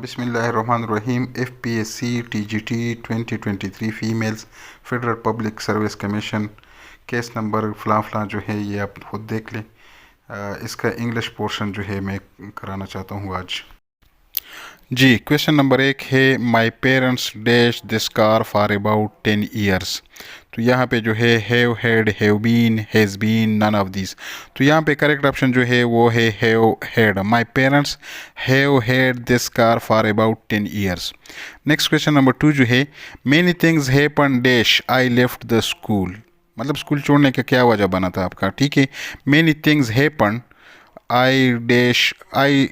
बिस्मिल्लाहिर्रहमानिर्रहीम। FPSC TGT 2023 females federal public service commission case number फ़लाँ जो है ये आप खुद देख लें। इसका इंग्लिश पोर्शन जो है मैं कराना चाहता हूँ आज। जी, क्वेश्चन नंबर 1 है my parents dash this car for about 10 years. तो यहाँ पे जो है have had have been has been none of this. तो यहाँ पे करेक्ट ऑप्शन जो है वो है have had. My parents have had this car for about 10 years. Next question number 2 जो है many things happen dash I left the school. मतलब स्कूल छोड़ने का क्या वजह बना था आपका, ठीक है। Many things happen I dash I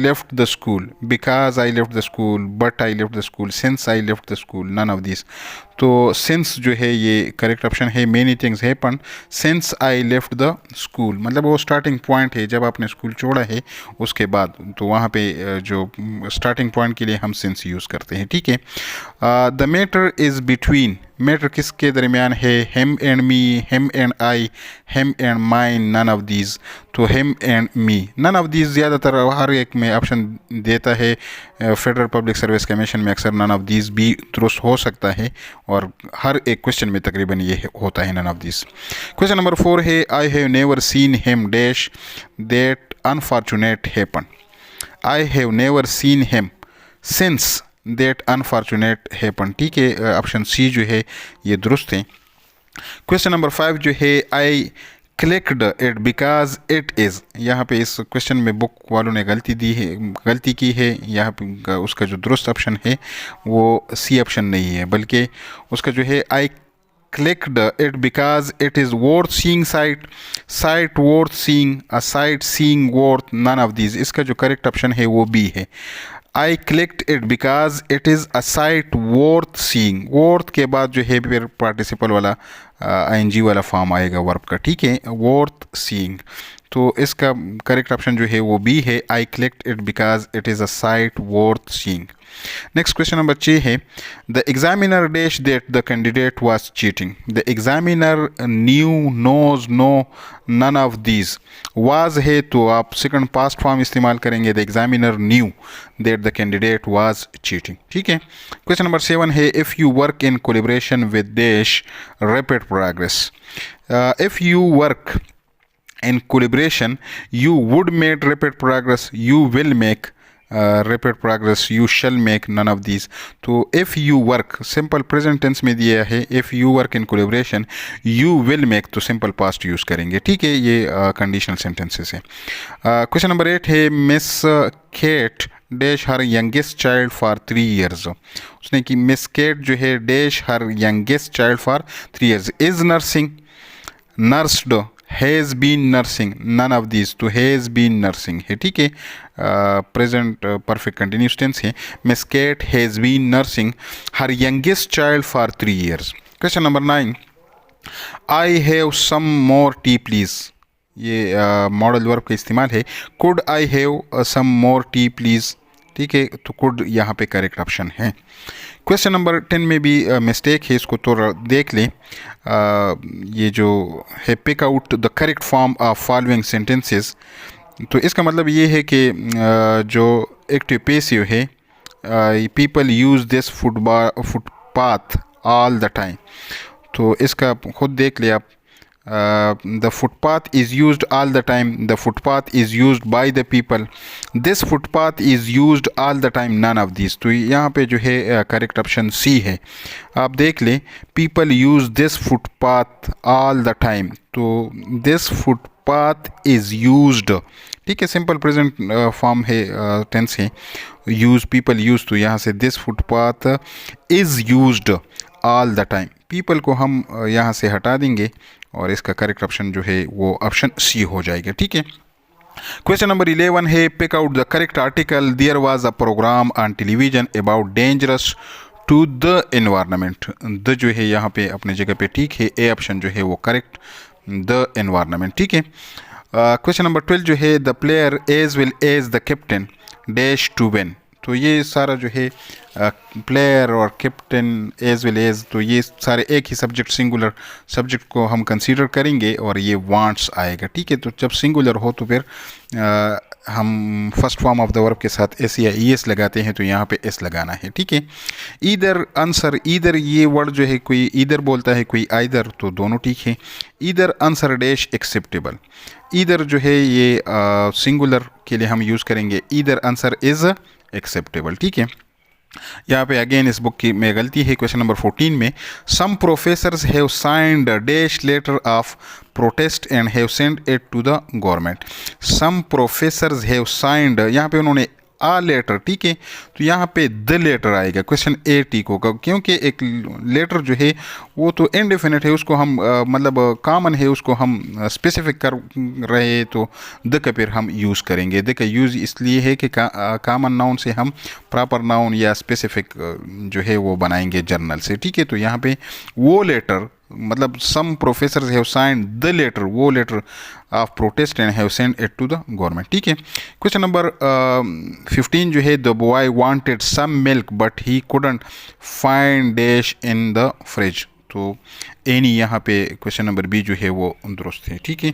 left the school because I left the school but I left the school since I left the school none of these। तो since जो है ये करेक्ट ऑप्शन है। many things happen since I left the school मतलब वो starting point है, जब आपने स्कूल छोड़ा है उसके बाद, तो वहाँ पे जो स्टार्टिंग पॉइंट के लिए हम since यूज़ करते हैं, ठीक है। The matter is between, matter किसके दरमियान है, him and me, him and I, him and mine, none of these. तो him and me, none of these ज़्यादातर हर एक में ऑप्शन देता है। फेडरल पब्लिक सर्विस कमीशन में अक्सर नन ऑफ दीज भी दुरुस्त हो सकता है और हर एक क्वेश्चन में तकरीबन ये होता है none of these. Question number 4 है I have never seen him dash that unfortunate happen. I have never seen him since that unfortunate happen, ठीक है। ऑप्शन सी जो है ये दुरुस्त है। क्वेश्चन नंबर 5 जो है I clicked it because it is. यहाँ पे इस क्वेश्चन में बुक वालों ने गलती की है। यहाँ पे उसका जो दुरुस्त ऑप्शन है वो सी ऑप्शन नहीं है, बल्कि उसका जो है आई clicked it because it is worth seeing sight worth seeing, a sight seeing worth, none of these। इसका जो करेक्ट ऑप्शन है वो बी है। I clicked it because it is a sight worth seeing। worth के बाद जो है फिर पार्टिसिपल वाला ing वाला फॉर्म आएगा वर्ब का, ठीक है, worth seeing। तो इसका करेक्ट ऑप्शन जो है वो बी है। I clicked it because it is a sight worth seeing। Next question number 6 है the examiner dash that the candidate was cheating. The examiner knew, knows, know, none of these. Was है तो आप second past form इस्तेमाल करेंगे, the examiner knew that the candidate was cheating, ठीक है। Question number 7 है if you work in collaboration with dash rapid progress. If you work in collaboration you would make rapid progress, you will make rapid progress, you shall make, none of these। तो if you work simple present tense में दिया है, if you work in collaboration you will make, तो simple past use करेंगे, ठीक है। ये conditional sentences है। क्वेश्चन नंबर 8 है Miss Kate dash her youngest child for 3 years. उसने कि मिस केट जो है dash her youngest child for 3 years. Is nursing, nursed, has been nursing, none of this. तो हैज़ बीन नर्सिंग है, ठीक है। प्रेजेंट परफेक्ट कंटिन्यूस टेंस है। Miss Kate has been nursing her youngest child for 3 years. Question number 9 I have some more tea please. ये modal verb का इस्तेमाल है। Could I have some more tea please, ठीक है। तो could यहाँ पे करेक्ट ऑप्शन है। क्वेश्चन नंबर 10 में भी मिस्टेक है, इसको तो देख लें। ये जो है pick out the correct form of following sentences. तो इसका मतलब ये है कि जो एक्टिव पैसिव है people use this footpath all the time. तो इसका खुद देख ले आप। the footpath is used all the time, the footpath is used by the people, this footpath is used all the time, none of these। तो यहाँ पे जो है करेक्ट ऑप्शन सी है। आप देख लें people use this footpath all the time, तो this footpath is used, ठीक है। सिंपल प्रेजेंट फॉर्म है, टेंस है, यूज़ पीपल यूज़। तो यहाँ से this footpath is used all the time, people को हम यहाँ से हटा देंगे और इसका करेक्ट ऑप्शन जो है वो ऑप्शन सी हो जाएगा, ठीक है। क्वेश्चन नंबर 11 है pick out the correct article there was a program on television about dangerous to the environment. The जो है यहाँ पे अपने जगह पे ठीक है, ए ऑप्शन जो है वो करेक्ट, द एनवायरनमेंट, ठीक है। क्वेश्चन नंबर 12 जो है the player as well as the captain dash to win. तो ये सारा जो है प्लेयर और कैप्टन एज वेल एज, तो ये सारे एक ही सब्जेक्ट सिंगुलर सब्जेक्ट को हम कंसीडर करेंगे और ये वांट्स आएगा। ठीक है, तो जब सिंगुलर हो तो फिर हम first form of the verb के साथ एस या ई एस लगाते हैं, तो यहाँ पे एस लगाना है। ठीक है, ईदर आंसर, ईदर ये वर्ड जो है कोई ईदर बोलता है कोई आइदर, तो दोनों ठीक है। Either answer dash acceptable, either जो है ये सिंगुलर के लिए हम यूज़ करेंगे ईदर आंसर इज़ एक्सेप्टेबल। ठीक है, यहाँ पे अगेन इस बुक की में गलती है। क्वेश्चन नंबर 14 में some professors have signed dash letter of protest and have send it to the government. Some professors have signed, यहाँ पे उन्होंने आ लेटर, ठीक है, तो यहाँ पे द लेटर आएगा क्वेश्चन ए टिक होगा, क्योंकि एक लेटर जो है वो तो इनडेफिनेट है, उसको हम मतलब कॉमन है, उसको हम स्पेसिफिक कर रहे हैं, तो द का फिर हम यूज़ करेंगे। द का यूज़ इसलिए है कि कॉमन नाउन से हम प्रॉपर नाउन या स्पेसिफिक जो है वो बनाएंगे जर्नल से। ठीक है, तो यहाँ पे वो लेटर मतलब some professors have signed the letter, वो letter of protest and have send it to the government. ठीक है, क्वेश्चन नंबर 15 जो है the boy wanted some milk but he couldn't find dash in the fridge, तो any यहाँ पे question number B जो है वो दुरुस्त है। ठीक है,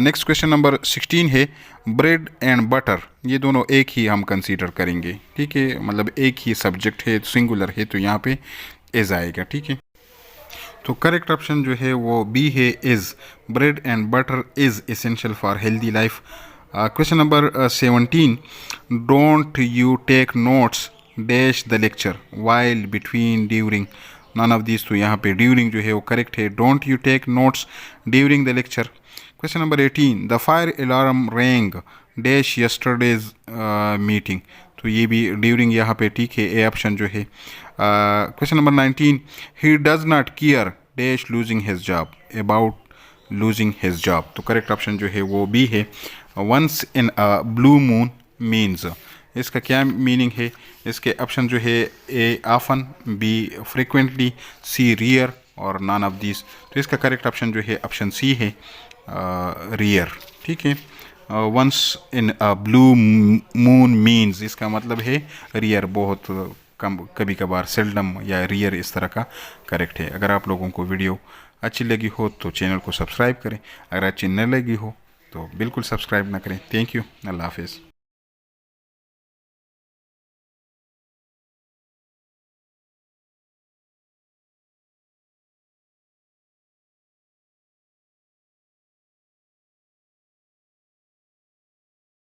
नेक्स्ट क्वेश्चन नंबर 16 है ब्रेड एंड बटर, ये दोनों एक ही हम कंसीडर करेंगे। ठीक है, मतलब एक ही सब्जेक्ट है, सिंगुलर है, तो यहाँ पे इज आएगा। ठीक है, तो करेक्ट ऑप्शन जो है वो बी है is, bread and butter is essential for healthy life. Question number 17 don't you take notes dash the lecture while between during, none of this, तो यहाँ पे ड्यूरिंग जो है वो करेक्ट है, don't you take notes during the lecture. Question number 18 the fire alarm rang dash yesterday's meeting, तो ये भी ड्यूरिंग यहाँ पे ठीक है, ए ऑप्शन जो है। Question number 19 he does not care dash losing his job, about losing his job, तो करेक्ट ऑप्शन जो है वो बी है। Once in a blue moon means, इसका क्या मीनिंग है? इसके ऑप्शन जो है A often, B frequently, C rare और नॉन ऑफ दिस, तो इसका करेक्ट ऑप्शन जो है ऑप्शन सी है, रियर। ठीक है, once in a blue moon means, इसका मतलब है रियर, बहुत कम, कभी कभार, सेल्डम या रियर, इस तरह का करेक्ट है। अगर आप लोगों को वीडियो अच्छी लगी हो तो चैनल को सब्सक्राइब करें, अगर अच्छी न लगी हो तो बिल्कुल सब्सक्राइब ना करें। थैंक यू, अल्लाह हाफिज़।